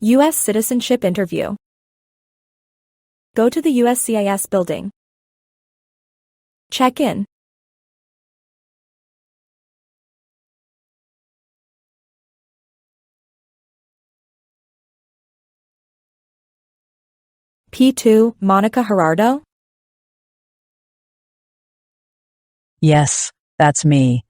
US Citizenship Interview. Go to the USCIS building. Check in. P2, Monica Gerardo? Yes, that's me.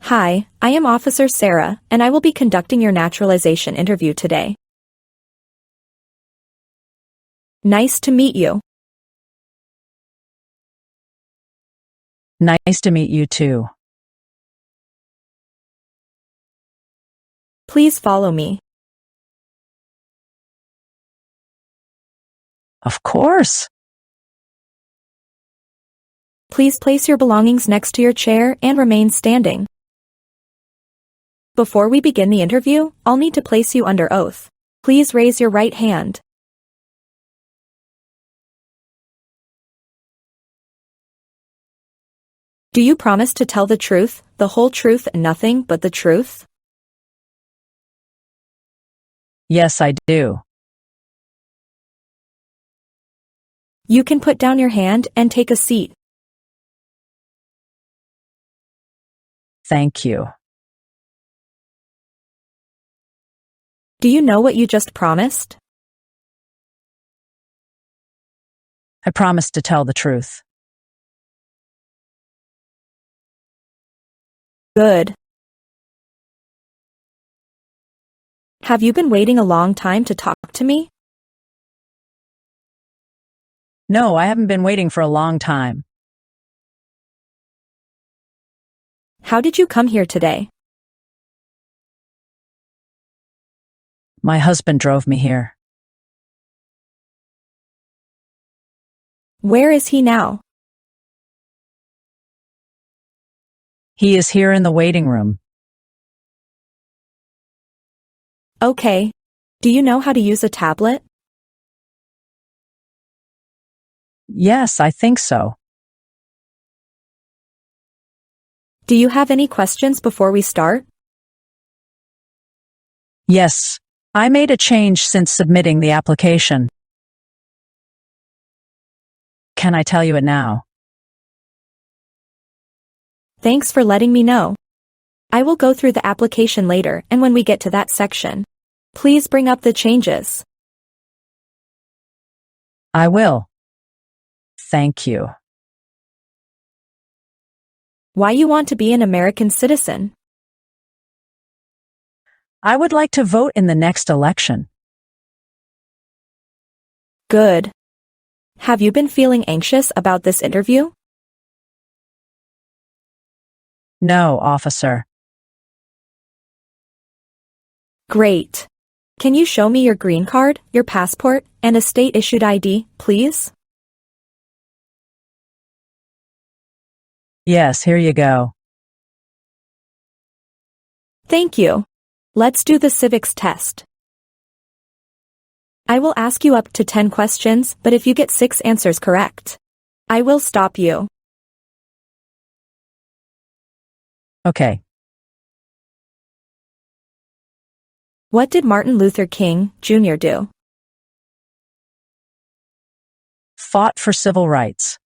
Hi, I am Officer Sarah, and I will be conducting your naturalization interview today. Nice to meet you. Nice to meet you too. Please follow me. Of course. Please place your belongings next to your chair and remain standing. Before we begin the interview, I'll need to place you under oath. Please raise your right hand. Do you promise to tell the truth, the whole truth and nothing but the truth? Yes, I do. You can put down your hand and take a seat. Thank you. Do you know what you just promised? I promise to tell the truth. Good. Have you been waiting a long time to talk to me? No, I haven't been waiting for a long time. How did you come here today? My husband drove me here. Where is he now? He is here in the waiting room. Okay. Do you know how to use a tablet? Yes, I think so. Do you have any questions before we start? Yes, I made a change since submitting the application. Can I tell you it now? Thanks for letting me know. I will go through the application later, and when we get to that section, please bring up the changes. I will. Thank you. Why you want to be an American citizen? I would like to vote in the next election. Good. Have you been feeling anxious about this interview? No, officer. Great. Can you show me your green card, your passport, and a state-issued ID, please? Yes, here you go. Thank you. Let's do the civics test. I will ask you up to 10 questions, but if you get 6 answers correct, I will stop you. Okay. What did Martin Luther King, Jr. do? Fought for civil rights.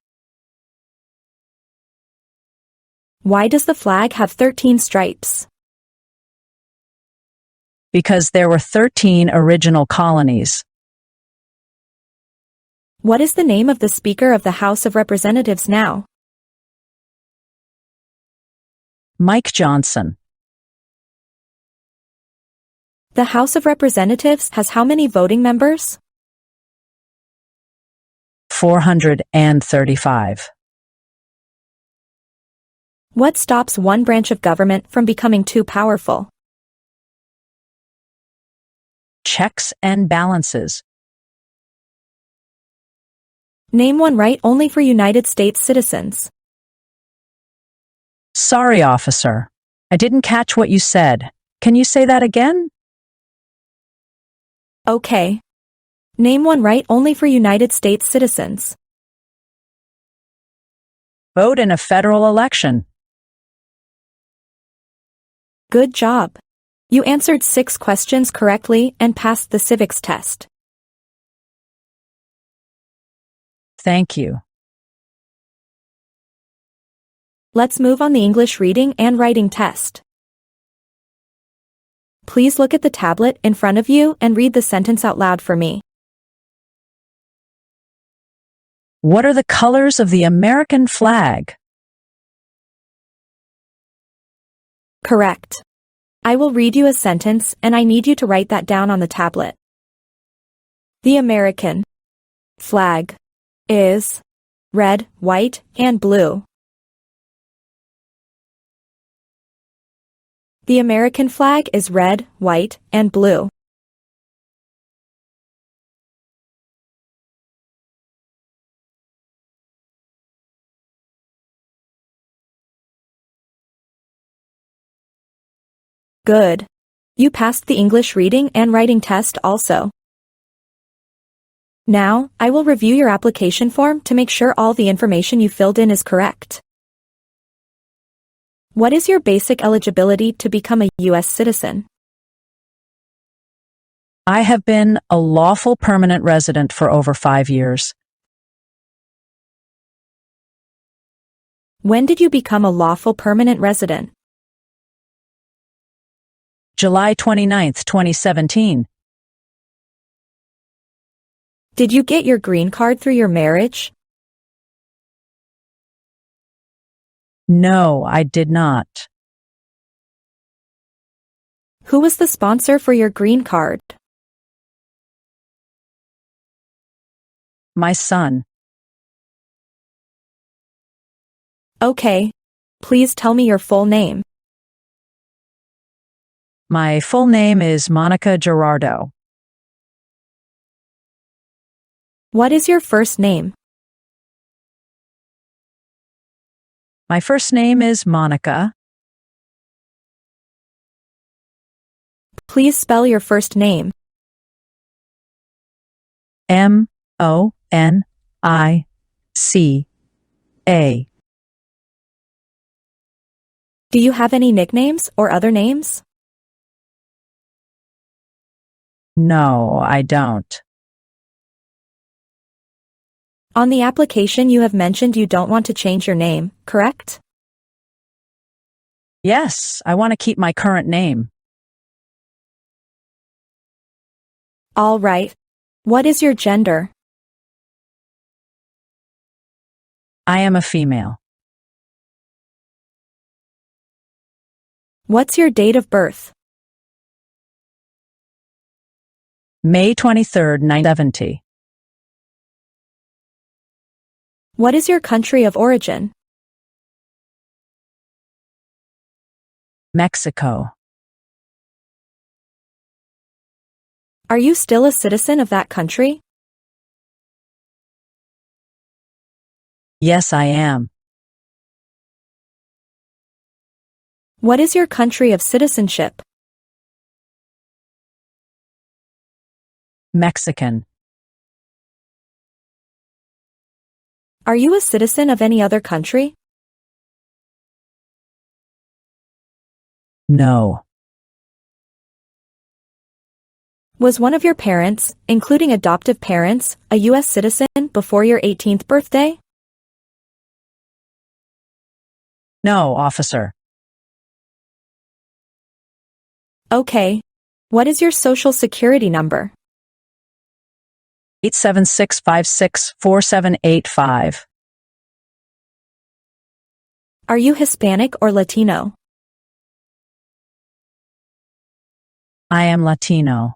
Why does the flag have 13 stripes? Because there were 13 original colonies. What is the name of the Speaker of the House of Representatives now? Mike Johnson. The House of Representatives has how many voting members? 435. What stops one branch of government from becoming too powerful? Checks and balances. Name one right only for United States citizens. Sorry, officer. I didn't catch what you said. Can you say that again? Okay. Name one right only for United States citizens. Vote in a federal election. Good job. You answered 6 questions correctly and passed the civics test. Thank you. Let's move on the English reading and writing test. Please look at the tablet in front of you and read the sentence out loud for me. What are the colors of the American flag? Correct. I will read you a sentence and I need you to write that down on the tablet. The American flag is red, white, and blue. The American flag is red, white, and blue. Good. You passed the English reading and writing test also. Now, I will review your application form to make sure all the information you filled in is correct. What is your basic eligibility to become a US citizen? I have been a lawful permanent resident for over 5 years. When did you become a lawful permanent resident? July 29, 2017. Did you get your green card through your marriage? No, I did not. Who was the sponsor for your green card? My son. Okay. Please tell me your full name. My full name is Monica Gerardo. What is your first name? My first name is Monica. Please spell your first name. Monica. Do you have any nicknames or other names? No, I don't. On the application you have mentioned you don't want to change your name, correct? Yes, I want to keep my current name. All right. What is your gender? I am a female. What's your date of birth? May 23rd, 1970. What is your country of origin? Mexico. Are you still a citizen of that country? Yes, I am. What is your country of citizenship? Mexican. Are you a citizen of any other country? No. Was one of your parents, including adoptive parents, a US citizen before your 18th birthday? No, officer. Okay. What is your social security number? 876564785. Are you Hispanic or Latino? I am Latino.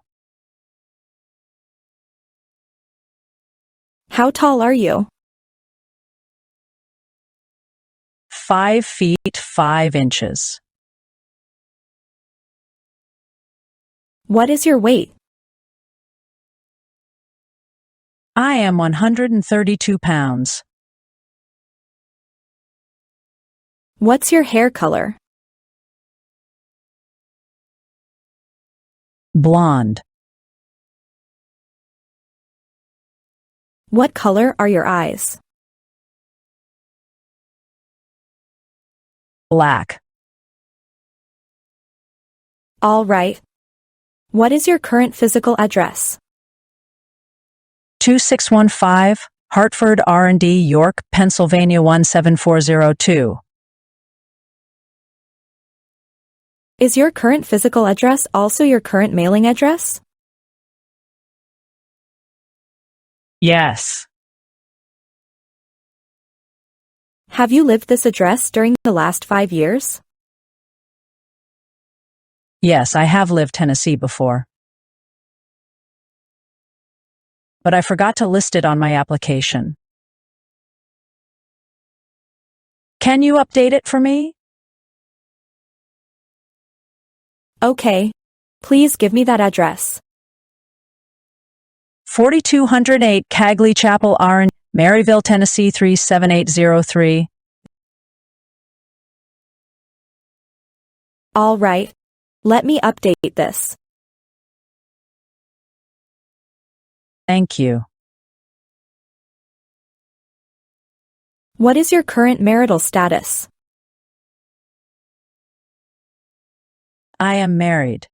How tall are you? 5 feet 5 inches. What is your weight? I am 132 pounds. What's your hair color? Blonde. What color are your eyes? Black. All right. What is your current physical address? 2615 Hartford R&D, York, Pennsylvania 17402. Is your current physical address also your current mailing address? Yes. Have you lived this address during the last 5 years? Yes, I have lived Tennessee before. But I forgot to list it on my application. Can you update it for me? Okay. Please give me that address. 4208 Cagley Chapel R, Maryville, Tennessee 37803. All right. Let me update this. Thank you. What is your current marital status? I am married.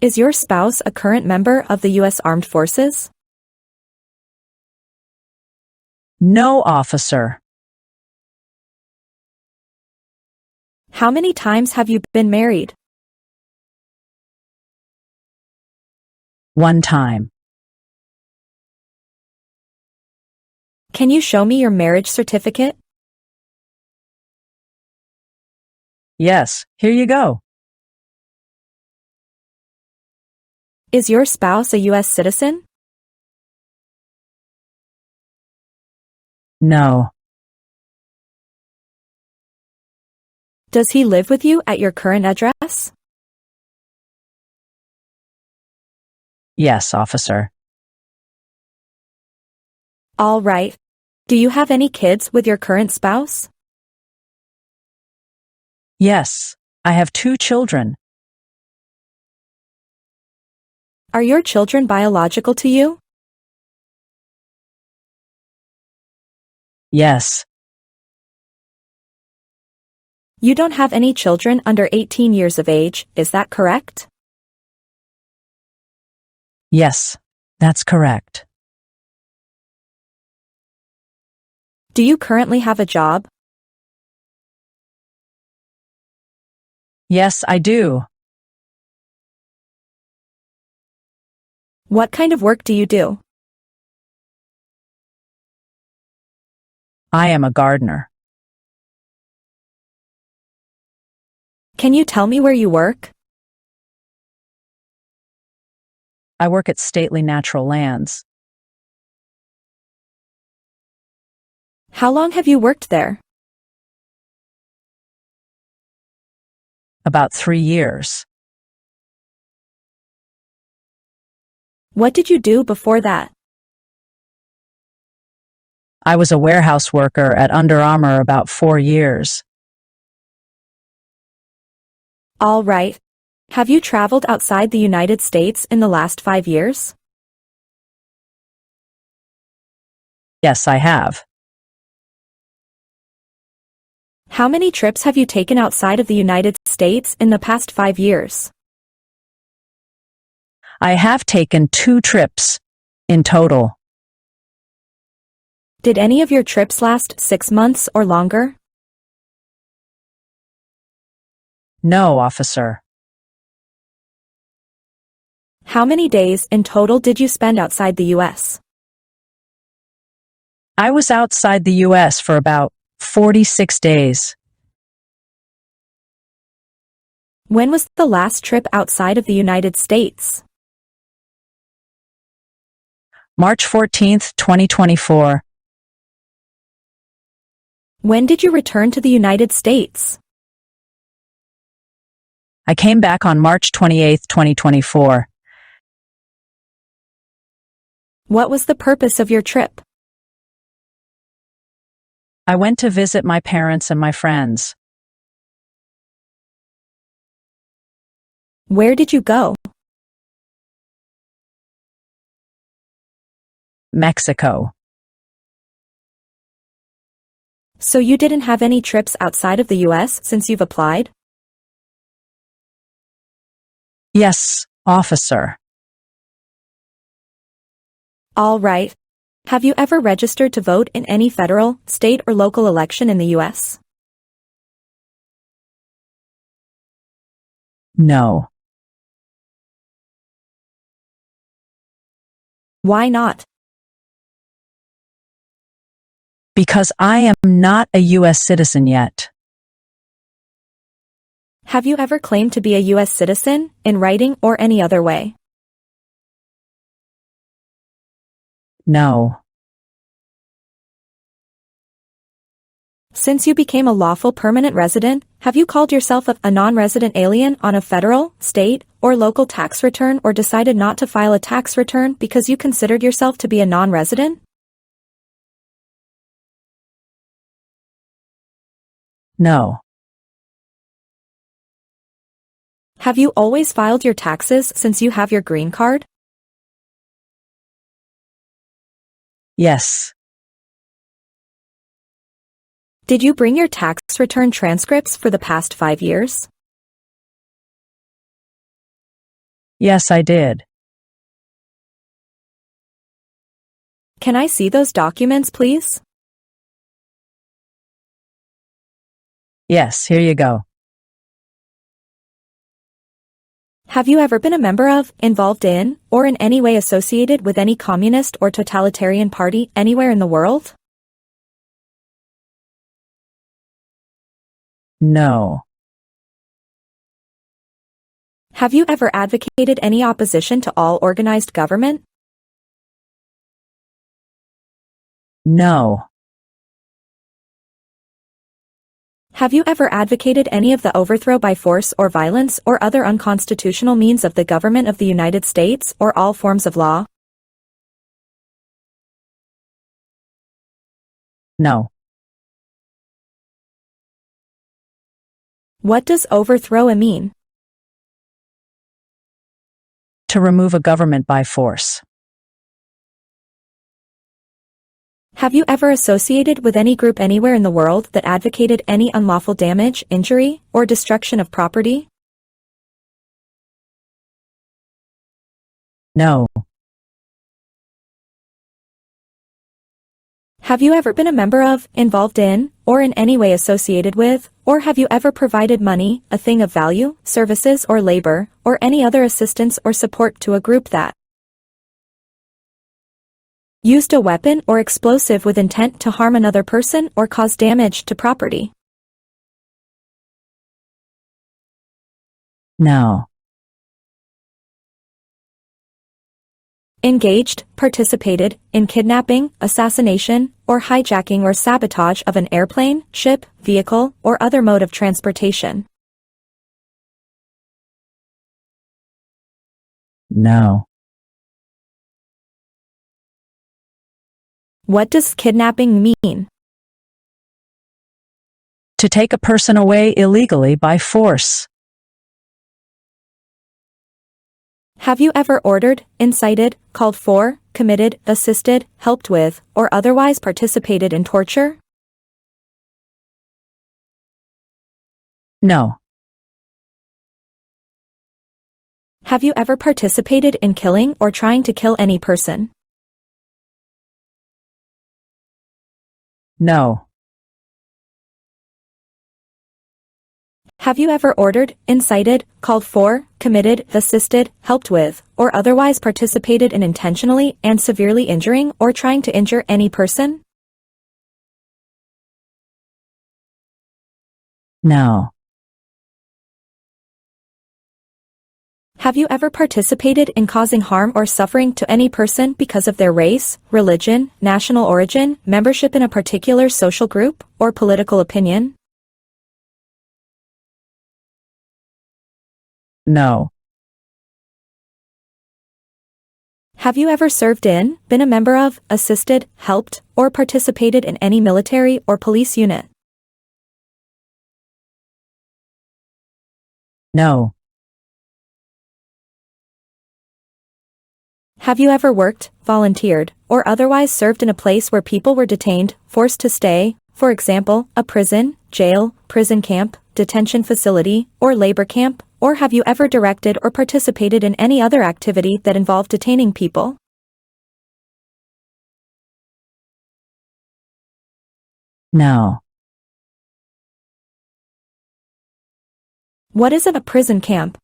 Is your spouse a current member of the U.S. Armed Forces? No, officer. How many times have you been married? One time. Can you show me your marriage certificate? Yes, here you go. Is your spouse a U.S. citizen? No. Does he live with you at your current address? Yes, officer. All right. Do you have any kids with your current spouse? Yes, I have 2 children. Are your children biological to you? Yes. You don't have any children under 18 years of age, is that correct? Yes, that's correct. Do you currently have a job? Yes, I do. What kind of work do you do? I am a gardener. Can you tell me where you work? I work at Stately Natural Lands. How long have you worked there? About 3 years. What did you do before that? I was a warehouse worker at Under Armour about 4 years. All right. Have you traveled outside the United States in the last 5 years? Yes, I have. How many trips have you taken outside of the United States in the past 5 years? I have taken 2 trips in total. Did any of your trips last 6 months or longer? No, officer. How many days in total did you spend outside the U.S.? I was outside the U.S. for about 46 days. When was the last trip outside of the United States? March 14th, 2024. When did you return to the United States? I came back on March 28th, 2024. What was the purpose of your trip? I went to visit my parents and my friends. Where did you go? Mexico. So you didn't have any trips outside of the U.S. since you've applied? Yes, officer. All right. Have you ever registered to vote in any federal, state, or local election in the U.S.? No. Why not? Because I am not a US citizen yet. Have you ever claimed to be a U.S. citizen, in writing or any other way? No. Since you became a lawful permanent resident, have you called yourself a non-resident alien on a federal, state, or local tax return or decided not to file a tax return because you considered yourself to be a non-resident? No. Have you always filed your taxes since you have your green card? Yes. Did you bring your tax return transcripts for the past 5 years? Yes, I did. Can I see those documents, please? Yes, here you go. Have you ever been a member of, involved in, or in any way associated with any communist or totalitarian party anywhere in the world? No. Have you ever advocated any opposition to all organized government? No. Have you ever advocated any of the overthrow by force or violence or other unconstitutional means of the government of the United States or all forms of law? No. What does overthrow mean? To remove a government by force. Have you ever associated with any group anywhere in the world that advocated any unlawful damage, injury, or destruction of property? No. Have you ever been a member of, involved in, or in any way associated with, or have you ever provided money, a thing of value, services or labor, or any other assistance or support to a group that used a weapon or explosive with intent to harm another person or cause damage to property? No. Engaged, participated, in kidnapping, assassination, or hijacking or sabotage of an airplane, ship, vehicle, or other mode of transportation? No. What does kidnapping mean? To take a person away illegally by force. Have you ever ordered, incited, called for, committed, assisted, helped with, or otherwise participated in torture? No. Have you ever participated in killing or trying to kill any person? No. Have you ever ordered, incited, called for, committed, assisted, helped with, or otherwise participated in intentionally and severely injuring or trying to injure any person? No. Have you ever participated in causing harm or suffering to any person because of their race, religion, national origin, membership in a particular social group, or political opinion? No. Have you ever served in, been a member of, assisted, helped, or participated in any military or police unit? No. Have you ever worked, volunteered, or otherwise served in a place where people were detained, forced to stay, For example, a prison, jail, prison camp, detention facility, or labor camp? Or have you ever directed or participated in any other activity that involved detaining people? No. What is a prison camp?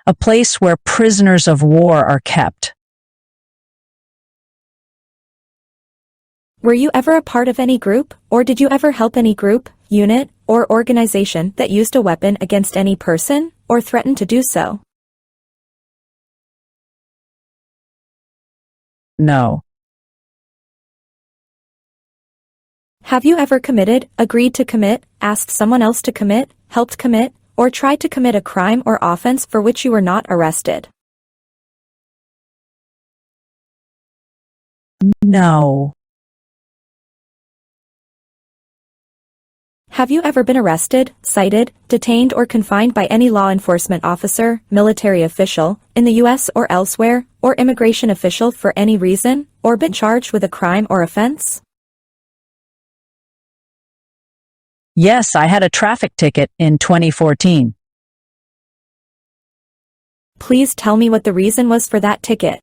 A place where prisoners of war are kept. Were you ever a part of any group, or did you ever help any group, unit, or organization that used a weapon against any person, or threatened to do so? No. Have you ever committed, agreed to commit, asked someone else to commit, helped commit, or tried to commit a crime or offense for which you were not arrested? No. Have you ever been arrested, cited, detained or confined by any law enforcement officer, military official, in the US or elsewhere, or immigration official for any reason, or been charged with a crime or offense? Yes, I had a traffic ticket in 2014. Please tell me what the reason was for that ticket.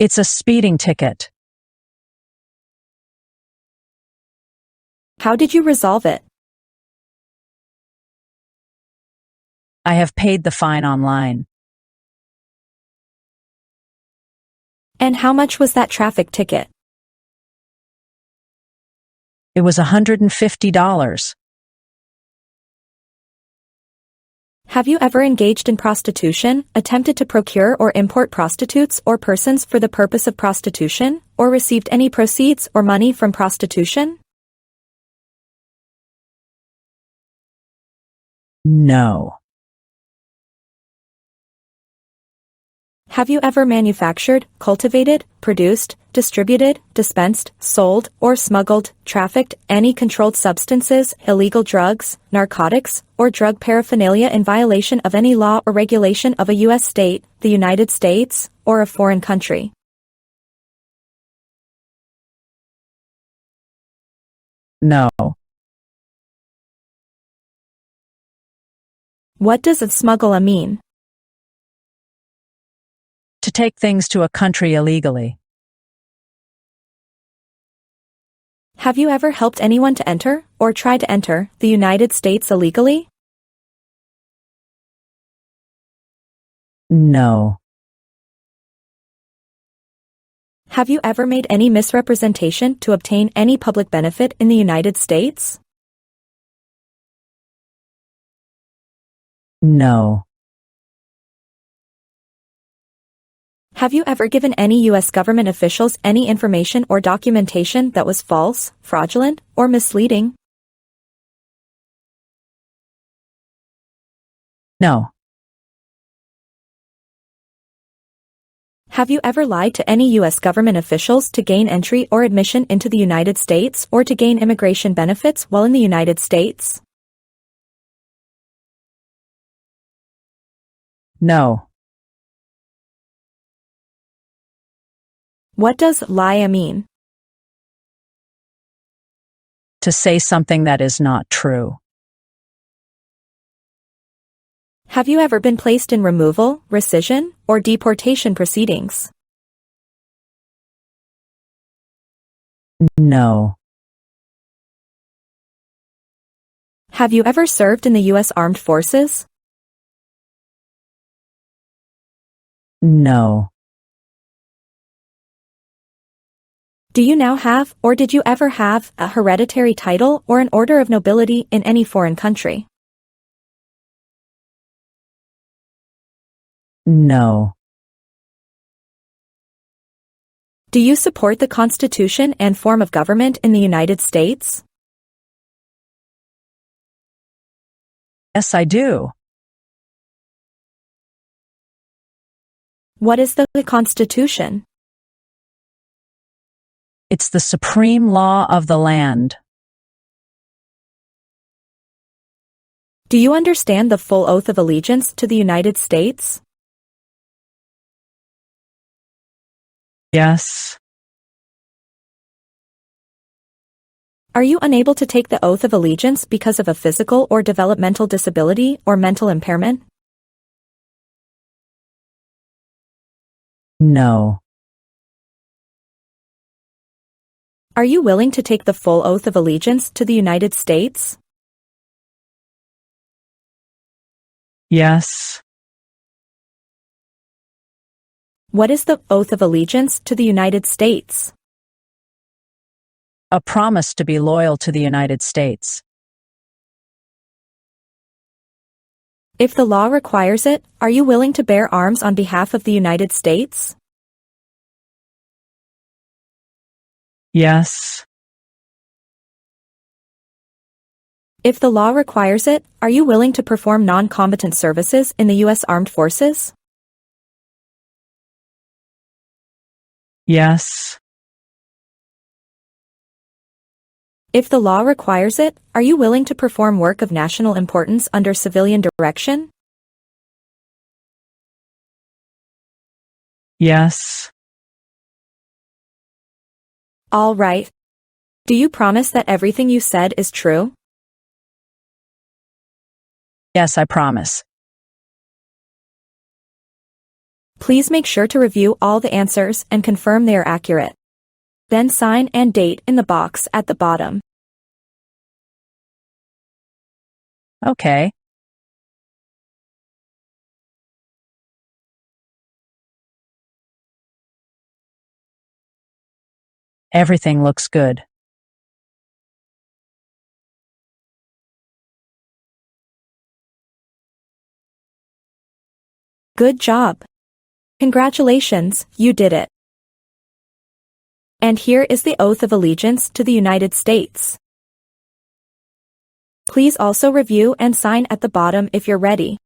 It's a speeding ticket. How did you resolve it? I have paid the fine online. And how much was that traffic ticket? It was $150. Have you ever engaged in prostitution, attempted to procure or import prostitutes or persons for the purpose of prostitution, or received any proceeds or money from prostitution? No. Have you ever manufactured, cultivated, produced, distributed, dispensed, sold, or smuggled, trafficked any controlled substances, illegal drugs, narcotics, or drug paraphernalia in violation of any law or regulation of a U.S. state, the United States, or a foreign country? No. What does smuggle mean? To take things to a country illegally. Have you ever helped anyone to enter, or try to enter, the United States illegally? No. Have you ever made any misrepresentation to obtain any public benefit in the United States? No. Have you ever given any U.S. government officials any information or documentation that was false, fraudulent, or misleading? No. Have you ever lied to any U.S. government officials to gain entry or admission into the United States or to gain immigration benefits while in the United States? No. What does lie mean? To say something that is not true. Have you ever been placed in removal, rescission, or deportation proceedings? No. Have you ever served in the U.S. Armed Forces? No. Do you now have, or did you ever have, a hereditary title or an order of nobility in any foreign country? No. Do you support the Constitution and form of government in the United States? Yes, I do. What is the Constitution? It's the supreme law of the land. Do you understand the full oath of allegiance to the United States? Yes. Are you unable to take the oath of allegiance because of a physical or developmental disability or mental impairment? No. Are you willing to take the full oath of allegiance to the United States? Yes. What is the oath of allegiance to the United States? A promise to be loyal to the United States. If the law requires it, are you willing to bear arms on behalf of the United States? Yes. If the law requires it, are you willing to perform non-combatant services in the U.S. Armed Forces? Yes. If the law requires it, are you willing to perform work of national importance under civilian direction? Yes. All right. Do you promise that everything you said is true? Yes, I promise. Please make sure to review all the answers and confirm they are accurate. Then sign and date in the box at the bottom. Okay. Everything looks good. Good job. Congratulations, you did it. And here is the oath of allegiance to the United States. Please also review and sign at the bottom if you're ready.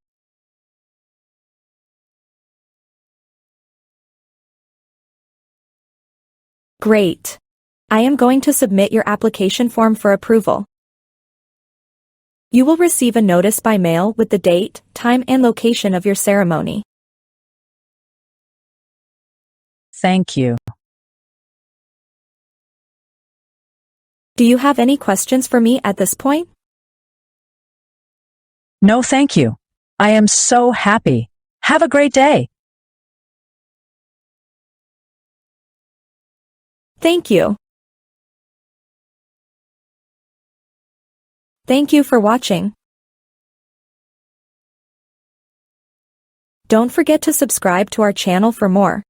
Great. I am going to submit your application form for approval. You will receive a notice by mail with the date, time, and location of your ceremony. Thank you. Do you have any questions for me at this point? No, thank you. I am so happy. Have a great day. Thank you. Thank you for watching. Don't forget to subscribe to our channel for more.